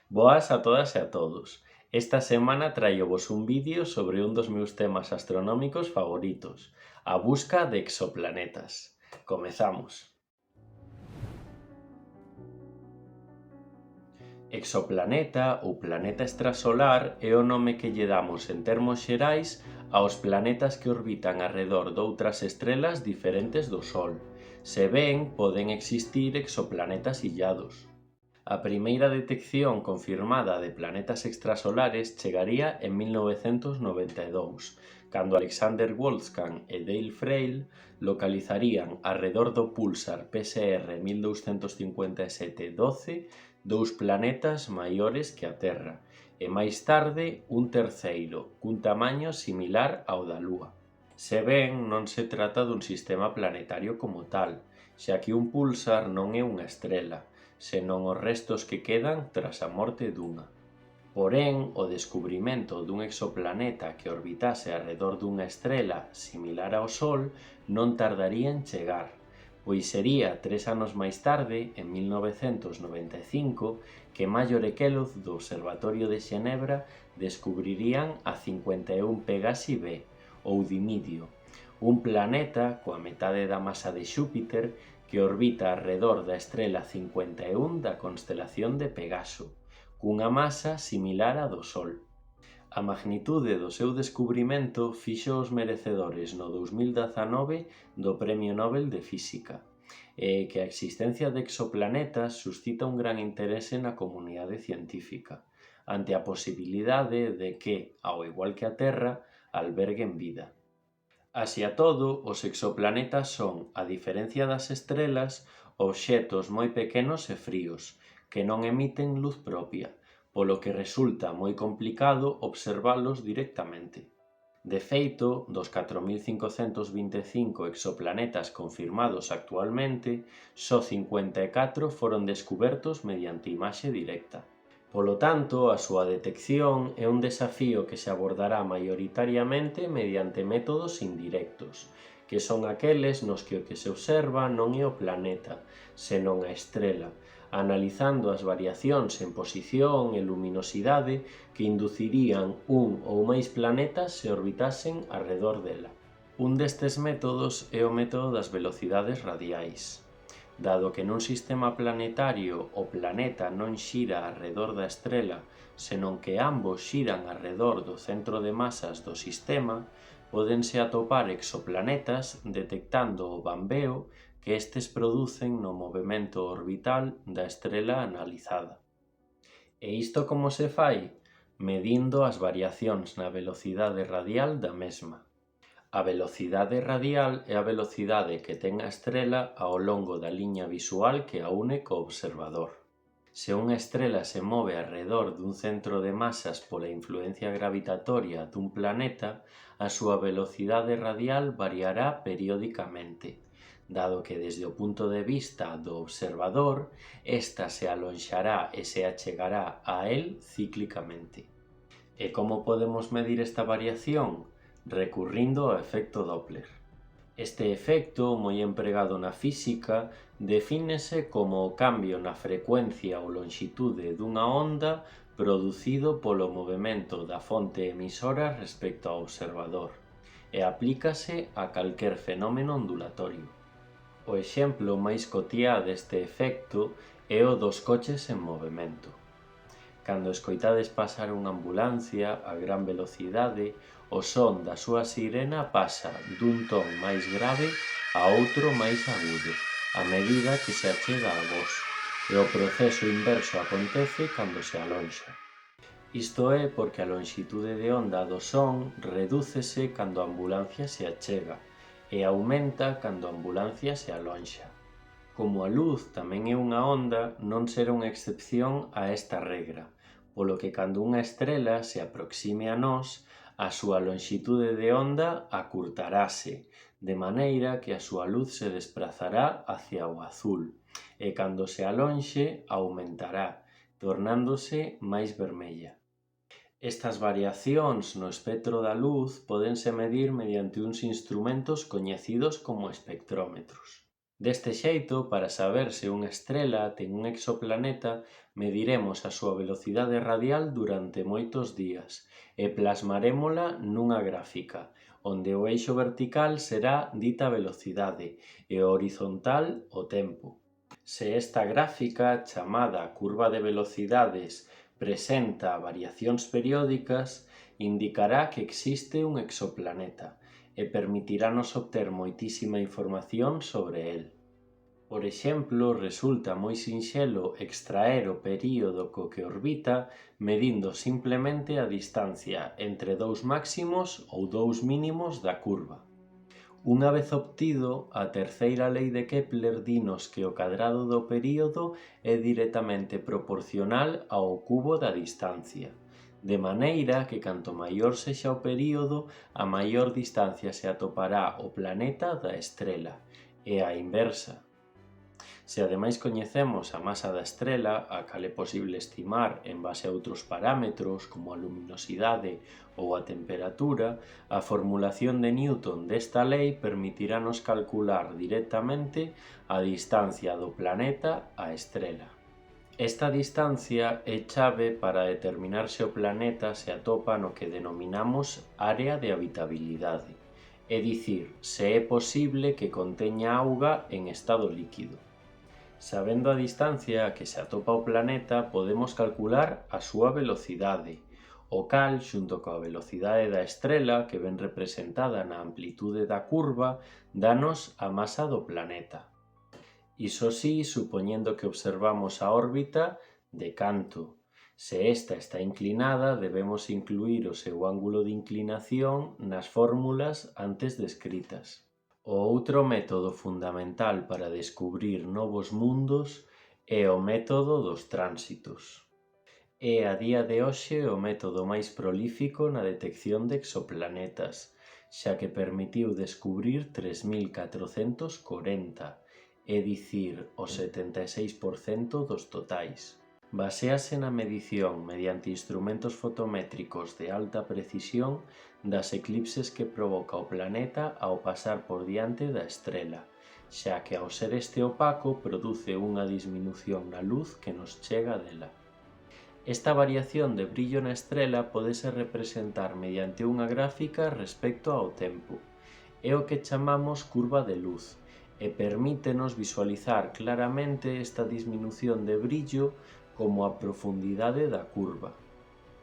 Boas a todas e a todos. Esta semana traio-vos un vídeo sobre un dos meus temas astronómicos favoritos, a busca de exoplanetas. Comezamos. Exoplaneta ou planeta extrasolar é o nome que lle damos en termos xerais aos planetas que orbitan arredor doutras estrelas diferentes do Sol, se ben poden existir exoplanetas illados. A primeira detección confirmada de planetas extrasolares chegaría en 1992, cando Alexander Wolfskan e Dale Frail localizarían arredor do púlsar PSR 1257-12 dous planetas maiores que a Terra, e máis tarde un terceiro, cun tamaño similar ao da Lúa. Se ben non se trata dun sistema planetario como tal, xa que un púlsar non é unha estrela, senón os restos que quedan tras a morte dunha. Porén, o descubrimento dun exoplaneta que orbitase arredor dunha estrela similar ao Sol non tardaría en chegar, pois sería 3 anos máis tarde, en 1995, que Major e Kellogg do Observatorio de Xenebra descubrirían a 51 Pegasi b, ou Dimidio, un planeta coa metade da masa de Xúpiter que orbita arredor da estrela 51 da constelación de Pegaso, cunha masa similar á do Sol. A magnitude do seu descubrimento fixo os merecedores no 2019 do Premio Nobel de Física, e que a existencia de exoplanetas suscita un gran interese na comunidade científica, ante a posibilidade de que, ao igual que a Terra, alberguen vida. Así a todo, os exoplanetas son, a diferencia das estrelas, obxectos moi pequenos e fríos, que non emiten luz propia, polo que resulta moi complicado observalos directamente. De feito, dos 4.525 exoplanetas confirmados actualmente, só 54 foron descubertos mediante imaxe directa. Polo tanto, a súa detección é un desafío que se abordará maioritariamente mediante métodos indirectos, que son aqueles nos que o que se observa non é o planeta, senón a estrela, analizando as variacións en posición e luminosidade que inducirían un ou máis planetas se orbitasen arredor dela. Un destes métodos é o método das velocidades radiais. Dado que nun sistema planetario o planeta non xira arredor da estrela, senón que ambos xiran arredor do centro de masas do sistema, pódense atopar exoplanetas detectando o bambeo que estes producen no movemento orbital da estrela analizada. E isto como se fai? Medindo as variacións na velocidade radial da mesma. A velocidade radial é a velocidade que ten a estrela ao longo da liña visual que a une co observador. Se unha estrela se move arredor dun centro de masas pola influencia gravitatoria dun planeta, a súa velocidade radial variará periódicamente, dado que desde o punto de vista do observador, esta se alonxará e se achegará a él cíclicamente. E como podemos medir esta variación? Recurrindo ao efecto Doppler. Este efecto, moi empregado na física, defínese como o cambio na frecuencia ou lonxitude dunha onda producido polo movemento da fonte emisora respecto ao observador, e aplícase a calquer fenómeno ondulatorio. O exemplo máis cotiá deste efecto é o dos coches en movemento. Cando escoitades pasar unha ambulancia a gran velocidade, o son da súa sirena pasa dun ton máis grave a outro máis agudo, a medida que se achega a vos, e o proceso inverso acontece cando se alonxa. Isto é porque a lonxitude de onda do son redúcese cando a ambulancia se achega e aumenta cando a ambulancia se alonxa. Como a luz tamén é unha onda, non será unha excepción a esta regra, polo que cando unha estrela se aproxime a nós, a súa lonxitude de onda acurtarase, de maneira que a súa luz se desprazará hacia o azul, e cando se alonxe aumentará, tornándose máis vermella. Estas variacións no espectro da luz pódense medir mediante uns instrumentos coñecidos como espectrómetros. Deste xeito, para saber se unha estrela ten un exoplaneta, mediremos a súa velocidade radial durante moitos días e plasmarémola nunha gráfica, onde o eixo vertical será dita velocidade e o horizontal o tempo. Se esta gráfica, chamada curva de velocidades, presenta variacións periódicas, indicará que existe un exoplaneta e permitirános obter moitísima información sobre el. Por exemplo, resulta moi sinxelo extraer o período co que orbita medindo simplemente a distancia entre dous máximos ou dous mínimos da curva. Unha vez obtido, a terceira lei de Kepler dinos que o cadrado do período é directamente proporcional ao cubo da distancia, de maneira que canto maior sexa o período, a maior distancia se atopará o planeta da estrela, e a inversa. Se ademais coñecemos a masa da estrela, a cal é posible estimar en base a outros parámetros como a luminosidade ou a temperatura, a formulación de Newton desta lei permitirános calcular directamente a distancia do planeta á estrela. Esta distancia é chave para determinar se o planeta se atopa no que denominamos área de habitabilidade, é dicir, se é posible que conteña auga en estado líquido. Sabendo a distancia a que se atopa o planeta, podemos calcular a súa velocidade, o cal, xunto coa velocidade da estrela, que ven representada na amplitude da curva, danos a masa do planeta. Iso sí, supoñendo que observamos a órbita de canto. Se esta está inclinada, debemos incluir o seu ángulo de inclinación nas fórmulas antes descritas. O outro método fundamental para descubrir novos mundos é o método dos tránsitos. É a día de hoxe o método máis prolífico na detección de exoplanetas, xa que permitiu descubrir 3.440, é dicir, o 76% dos totais. Baséase na medición mediante instrumentos fotométricos de alta precisión das eclipses que provoca o planeta ao pasar por diante da estrela, xa que ao ser este opaco produce unha disminución na luz que nos chega dela. Esta variación de brillo na estrela pódese representar mediante unha gráfica respecto ao tempo. É o que chamamos curva de luz e permítenos visualizar claramente esta disminución de brillo como a profundidade da curva.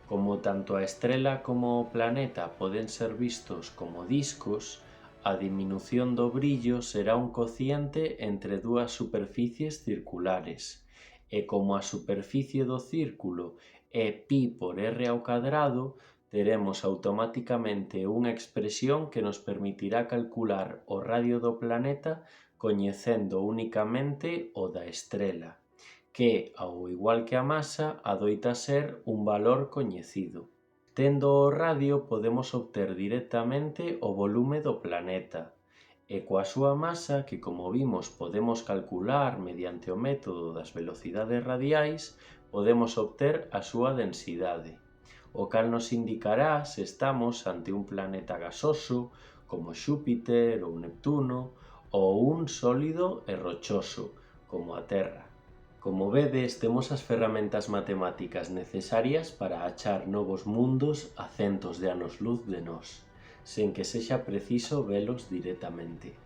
Como tanto a estrela como o planeta poden ser vistos como discos, a diminución do brillo será un cociente entre dúas superficies circulares, e como a superficie do círculo é pi por r ao cadrado, teremos automáticamente unha expresión que nos permitirá calcular o radio do planeta coñecendo únicamente o da estrela, que, ao igual que a masa, adoita ser un valor coñecido. Tendo o radio podemos obter directamente o volume do planeta, e coa súa masa, que como vimos podemos calcular mediante o método das velocidades radiais, podemos obter a súa densidade, o cal nos indicará se estamos ante un planeta gasoso, como Xúpiter ou Neptuno, ou un sólido e rochoso, como a Terra. Como vedes, temos as ferramentas matemáticas necesarias para achar novos mundos a centos de anos luz de nós, sen que sexa preciso velos directamente.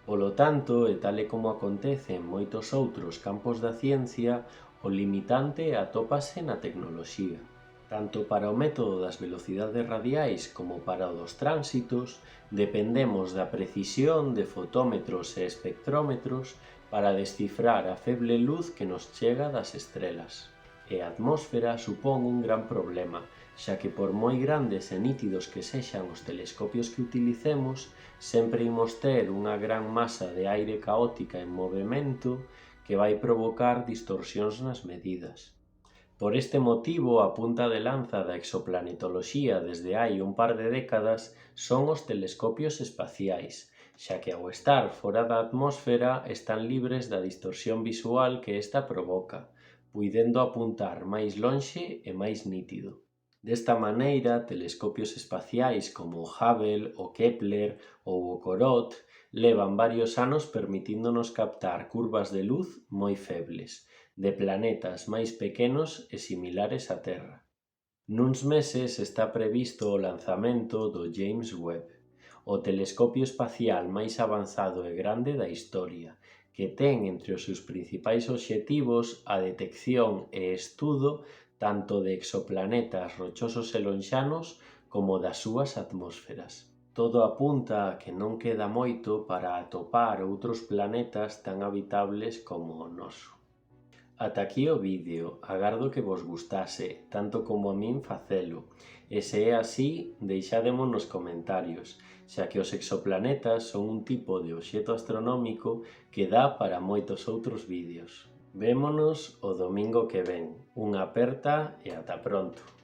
Polo tanto, e tal e como acontece en moitos outros campos da ciencia, o limitante atópase na tecnoloxía. Tanto para o método das velocidades radiais como para o dos tránsitos, dependemos da precisión de fotómetros e espectrómetros para descifrar a feble luz que nos chega das estrelas. E a atmósfera supón un gran problema, xa que por moi grandes e nítidos que sexan os telescopios que utilicemos, sempre imos ter unha gran masa de aire caótica en movemento que vai provocar distorsións nas medidas. Por este motivo, a punta de lanza da exoplanetoloxía desde hai un par de décadas son os telescopios espaciais, xa que ao estar fora da atmósfera están libres da distorsión visual que esta provoca, puidendo apuntar máis lonxe e máis nítido. Desta maneira, telescopios espaciais como o Hubble, o Kepler ou o Corot levan varios anos permitíndonos captar curvas de luz moi febles, de planetas máis pequenos e similares á Terra. Nuns meses está previsto o lanzamento do James Webb, o telescopio espacial máis avanzado e grande da historia, que ten entre os seus principais obxectivos a detección e estudo tanto de exoplanetas rochosos e lonxanos como das súas atmósferas. Todo apunta a que non queda moito para atopar outros planetas tan habitables como o noso. Ata aquí o vídeo, agardo que vos gustase, tanto como a min facelo, e se é así, deixádemo nos comentarios, xa que os exoplanetas son un tipo de obxecto astronómico que dá para moitos outros vídeos. Vémonos o domingo que ven. Unha aperta e ata pronto.